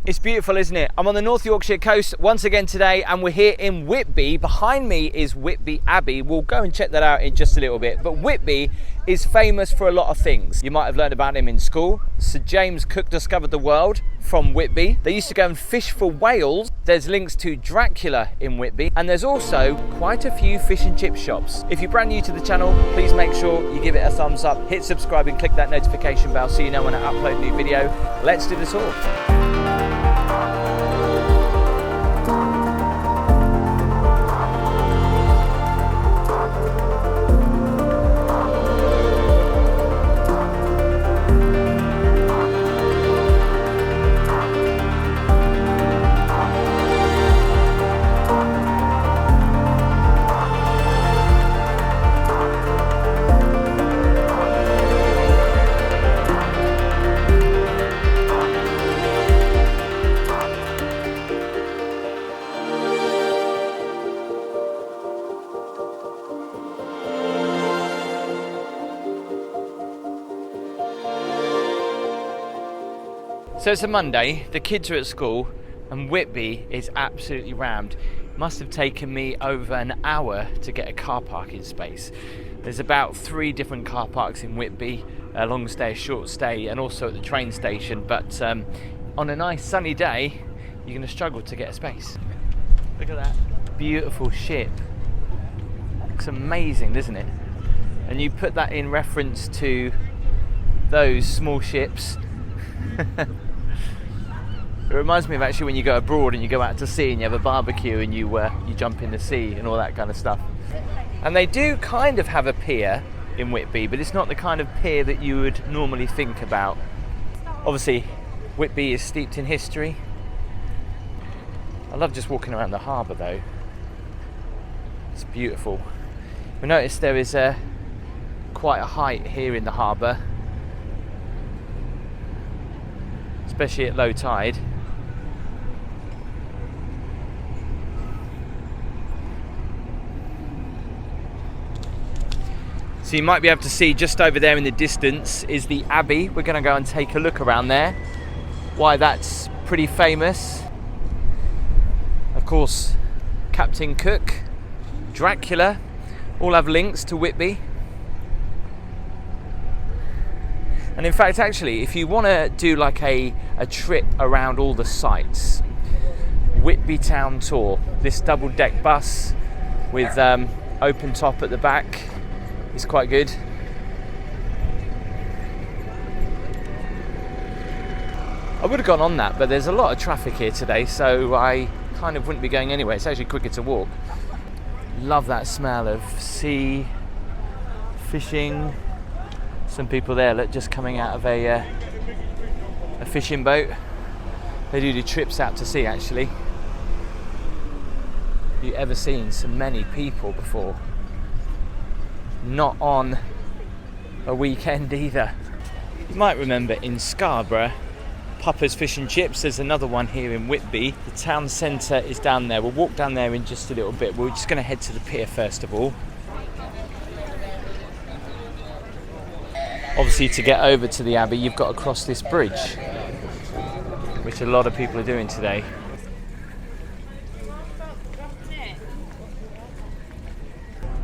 It's beautiful, isn't it? I'm on the North Yorkshire coast once again today, and we're here in Whitby. Behind me is Whitby Abbey. We'll go and check that out in just a little bit. But Whitby is famous for a lot of things. You might have learned about him in school. Sir James Cook discovered the world from Whitby. They used to go and fish for whales. There's links to Dracula in Whitby, and there's also quite a few fish and chip shops. If you're brand new to the channel, please make sure you give it a thumbs up, hit subscribe and click that notification bell so you know when I upload a new video. Let's do this all. So it's a Monday, the kids are at school, and Whitby is absolutely rammed. It must have taken me over an hour to get a car parking space. There's about 3 different car parks in Whitby, a long stay, a short stay, and also at the train station. But on a nice sunny day, you're going to struggle to get a space. Look at that beautiful ship. Looks amazing, doesn't it? And you put that in reference to those small ships. It reminds me of actually when you go abroad and you go out to sea and you have a barbecue and you jump in the sea and all that kind of stuff. And they do kind of have a pier in Whitby, but it's not the kind of pier that you would normally think about. Obviously, Whitby is steeped in history. I love just walking around the harbour though. It's beautiful. We notice there is quite a height here in the harbour, especially at low tide. So you might be able to see just over there in the distance is the Abbey. We're going to go and take a look around there, why that's pretty famous. Of course, Captain Cook, Dracula, all have links to Whitby. And in fact, actually, if you want to do like a trip around all the sites, Whitby Town Tour, this double-deck bus with open top at the back is quite good. I would have gone on that, but there's a lot of traffic here today, so I kind of wouldn't be going anywhere. It's actually quicker to walk. Love that smell of sea, fishing. Some people there, look, just coming out of a fishing boat. They do trips out to sea, actually. Have you ever seen so many people before? Not on a weekend either. You might remember in Scarborough, Papa's Fish and Chips. There's another one here in Whitby. The town centre is down there. We'll walk down there in just a little bit. We're just going to head to the pier first of all. Obviously, to get over to the Abbey, you've got to cross this bridge, which a lot of people are doing today.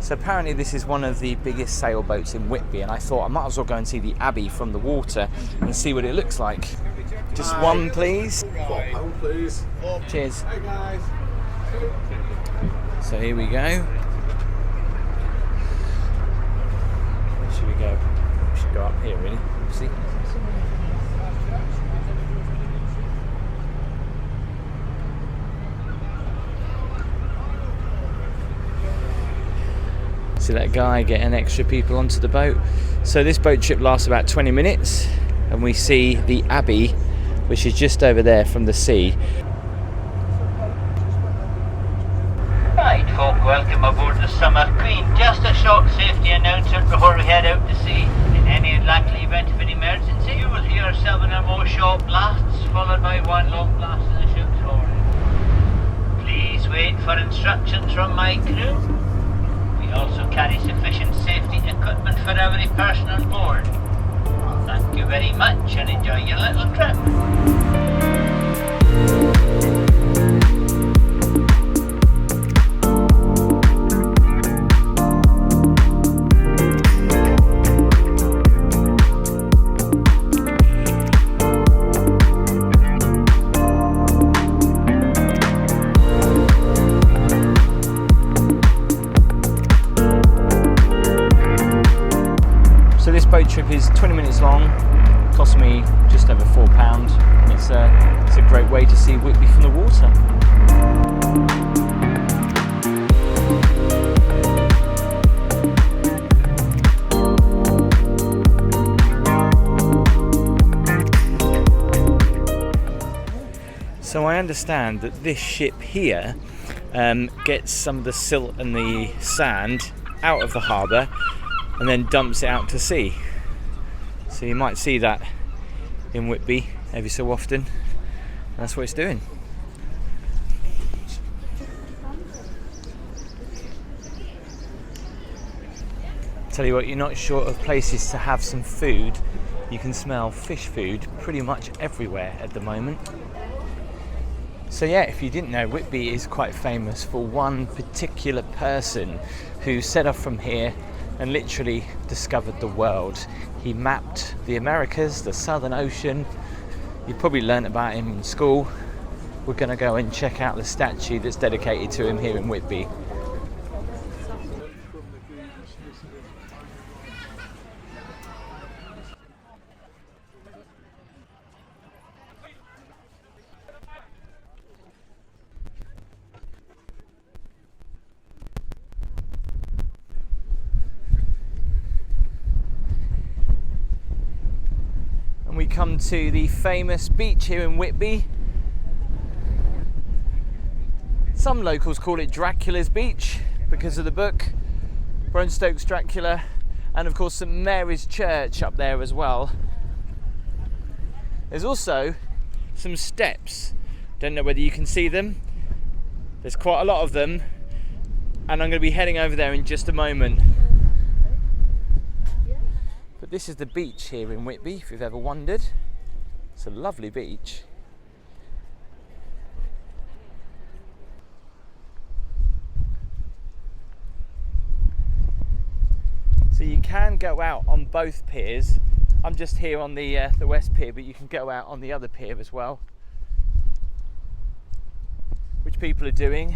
So apparently this is one of the biggest sailboats in Whitby, and I thought I might as well go and see the Abbey from the water and see what it looks like. Just one, please. £4, please. Cheers. Hey guys. So here we go. Where should we go? We should go up here, really. See? See that guy getting extra people onto the boat. So this boat trip lasts about 20 minutes, and we see the Abbey, which is just over there from the sea. Right folk, welcome aboard the Summer Queen. Just a short safety announcement before we head out to sea. In any unlikely event of an emergency, you will hear 7 or more short blasts, followed by 1 long blast in the ship's horn. Please wait for instructions from my crew. We also carry sufficient safety equipment for every person on board. Thank you very much and enjoy your little trip. 20 minutes long, cost me just over £4, and it's a great way to see Whitby from the water. So I understand that this ship here gets some of the silt and the sand out of the harbour and then dumps it out to sea. So you might see that in Whitby every so often. And that's what it's doing. Tell you what, you're not short of places to have some food. You can smell fish food pretty much everywhere at the moment. So yeah, if you didn't know, Whitby is quite famous for one particular person who set off from here and literally discovered the world. He mapped the Americas, the Southern Ocean. You probably learnt about him in school. We're going to go and check out the statue that's dedicated to him here in Whitby. We come to the famous beach here in Whitby. Some locals call it Dracula's beach because of the book, Bram Stoker's Dracula, and of course St Mary's Church up there as well. There's also some steps. Don't know whether you can see them. There's quite a lot of them, and I'm going to be heading over there in just a moment. But this is the beach here in Whitby, if you've ever wondered. It's a lovely beach. So you can go out on both piers. I'm just here on the west pier, but you can go out on the other pier as well, which people are doing.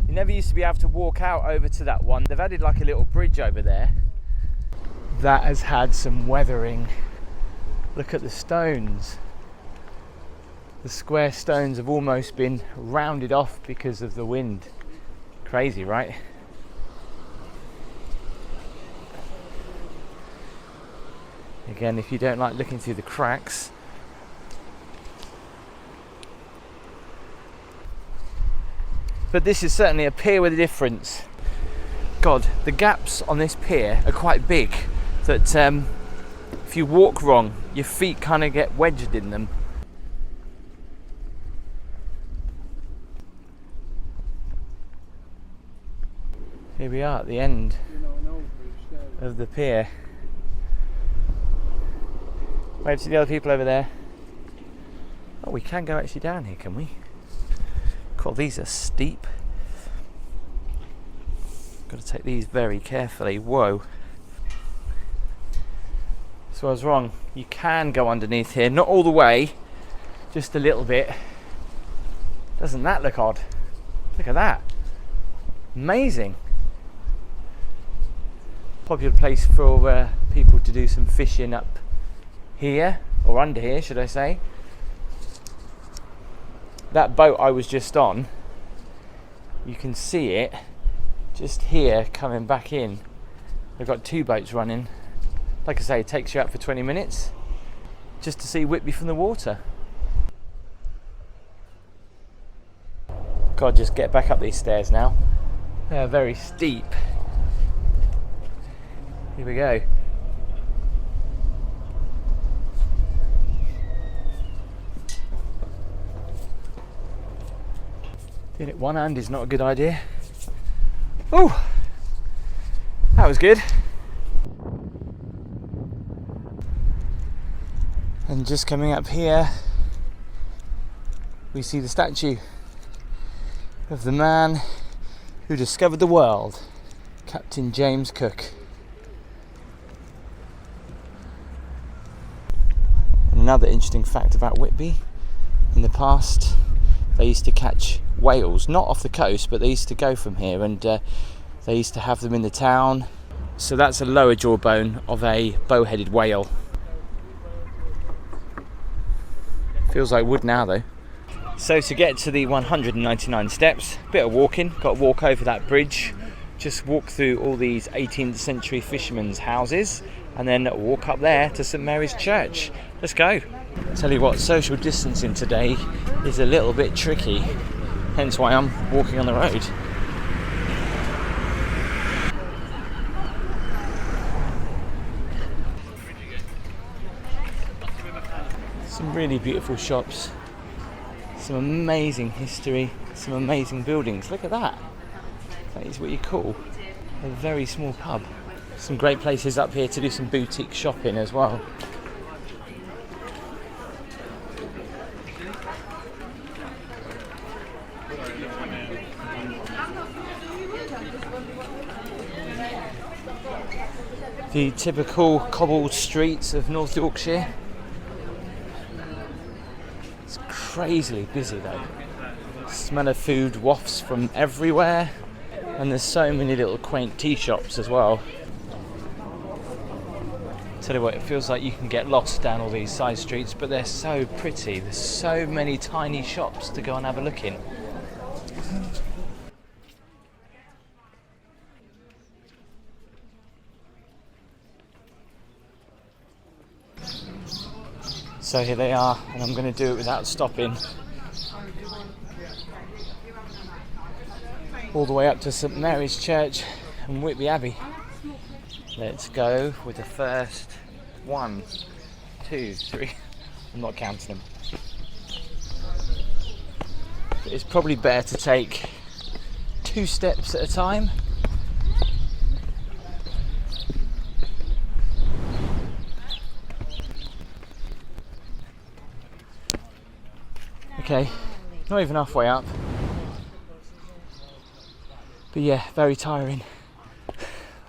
You never used to be able to walk out over to that one. They've added like a little bridge over there. That has had some weathering. Look at the stones. The square stones have almost been rounded off because of the wind. Crazy, right? Again, if you don't like looking through the cracks. But this is certainly a pier with a difference. God, the gaps on this pier are quite big. That if you walk wrong, your feet kind of get wedged in them. Here we are at the end of the pier. Wave to the other people over there. Oh, we can go actually down here, can we? God, these are steep. Got to take these very carefully. Whoa. So I was wrong. You can go underneath here, not all the way, just a little bit. Doesn't that look odd? Look at that. Amazing. Popular place for people to do some fishing up here, or under here, should I say. That boat I was just on, you can see it just here coming back in. They've got two boats running. Like I say, it takes you out for 20 minutes just to see Whitby from the water. God, just get back up these stairs now. They're very steep. Here we go. Doing it one hand is not a good idea. Oh, that was good. And just coming up here, we see the statue of the man who discovered the world, Captain James Cook. And another interesting fact about Whitby, in the past they used to catch whales, not off the coast, but they used to go from here, and they used to have them in the town. So that's a lower jawbone of a bow-headed whale. Feels like wood now though. So to get to the 199 steps, bit of walking, got to walk over that bridge, just walk through all these 18th century fishermen's houses, and then walk up there to St Mary's Church. Let's go. Tell you what, social distancing today is a little bit tricky, hence why I'm walking on the road. Some really beautiful shops, some amazing history, some amazing buildings. Look at that. That is what you call a very small pub. Some great places up here to do some boutique shopping as well. The typical cobbled streets of North Yorkshire. It's crazily busy though. Smell of food wafts from everywhere, and there's so many little quaint tea shops as well. Tell you what, it feels like you can get lost down all these side streets, but they're so pretty. There's so many tiny shops to go and have a look in. So here they are, and I'm going to do it without stopping. All the way up to St Mary's Church and Whitby Abbey. Let's go with the first 1, 2, 3. I'm not counting them. It's probably better to take 2 steps at a time. Okay, not even halfway up. But yeah, very tiring.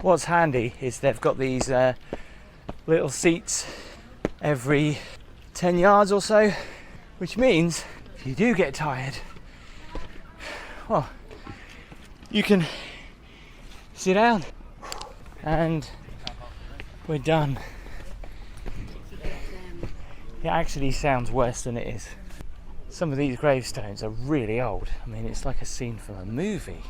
What's handy is they've got these little seats every 10 yards or so, which means if you do get tired, well, you can sit down and we're done. It actually sounds worse than it is. Some of these gravestones are really old. I mean, it's like a scene from a movie.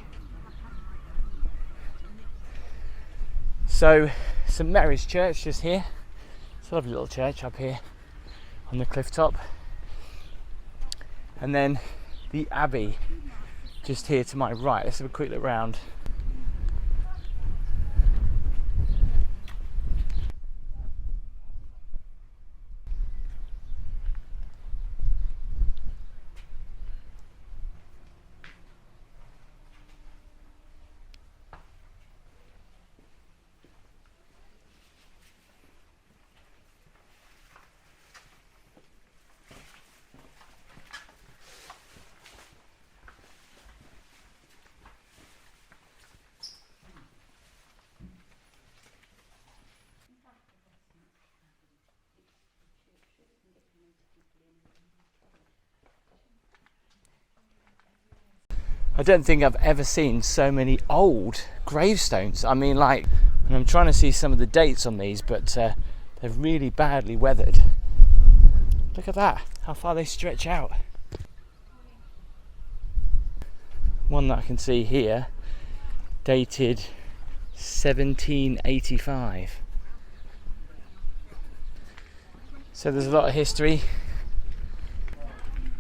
So, St Mary's Church just here. It's a lovely little church up here on the cliff top. And then the Abbey just here to my right. Let's have a quick look round. I don't think I've ever seen so many old gravestones. I mean, like, and I'm trying to see some of the dates on these, but they're really badly weathered. Look at that, how far they stretch out. One that I can see here, dated 1785. So there's a lot of history.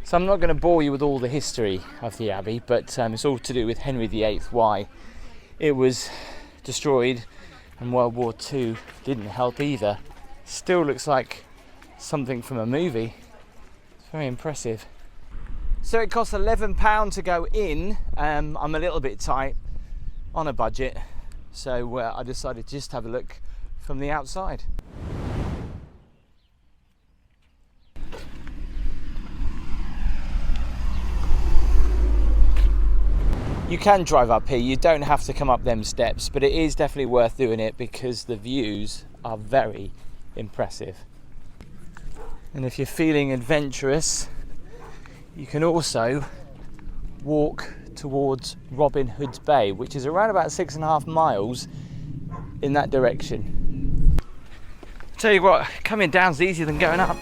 So I'm not going to bore you with all the history of the Abbey, but it's all to do with Henry VIII, why it was destroyed, and World War II didn't help either. Still looks like something from a movie. It's very impressive. So it costs £11 to go in. I'm a little bit tight on a budget, so I decided to just have a look from the outside. You can drive up here, you don't have to come up them steps, but it is definitely worth doing it because the views are very impressive. And if you're feeling adventurous, you can also walk towards Robin Hood's Bay, which is around about 6.5 miles in that direction. Tell you what, coming down's easier than going up.